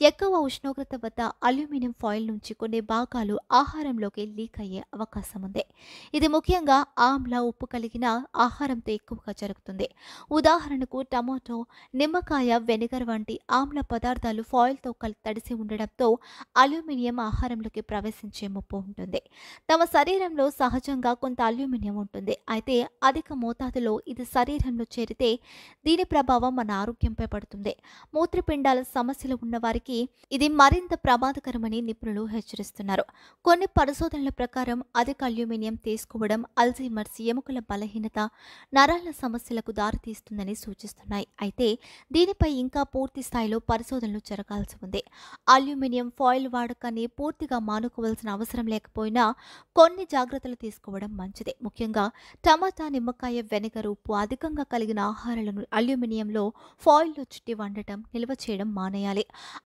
ఎక్కువ ఉష్ణోగ్రత వద్ద అల్యూమినియం ఫాయిల్ నుంచి కొన్ని భాగాలు ఆహారంలోకి లీక్ అయ్యే అవకాశం ఉంది. ఇది ముఖ్యంగా ఆమ్ల, ఉప్పు కలిగిన ఆహారంతో ఎక్కువగా జరుగుతుంది. ఉదాహరణకు టమాటో, నిమ్మకాయ, వెనిగర్ వంటి ఆమ్ల పదార్థాలు ఫాయిల్తో తడిసి ఉండడంతో అల్యూమినియం ఆహారంలోకి ప్రవేశించే ముప్పు ఉంటుంది. తమ శరీరంలో సహజంగా కొంత అల్యూమినియం ఉంటుంది. అయితే అధిక మోతాదులో ఇది శరీరంలో చేరితే దీని ప్రభావం మన ఆరోగ్యంపై పడుతుంది. మూత్రపిండాల సమస్యలు ఉన్నవారికి ఇది మరింత ప్రమాదకరమని నిపుణులు హెచ్చరిస్తున్నారు. కొన్ని పరిశోధనల ప్రకారం అధిక అల్యూమినియం తీసుకోవడం అల్జీమర్స్, ఎముకల బలహీనత, నరాల సమస్యలకు దారితీస్తుందని సూచిస్తున్నాయి. అయితే దీనిపై ఇంకా పూర్తి స్థాయిలో పరిశోధనలు జరగాల్సి ఉంది. అల్యూమినియం ఫాయిల్ వాడకాన్ని పూర్తిగా మానుకోవాల్సిన అవసరం లేకపోయినా కొన్ని జాగ్రత్తలు తీసుకోవడం మంచిది. ముఖ్యంగా టమాటా, నిమ్మకాయ, వెనిగర్, ఉప్పు అధికంగా కలిగిన ఆహారాలను అల్యూమినియంలో ఫాయిల్లో చుట్టి వండటం, నిల్వ చేయడం మానేయాలి.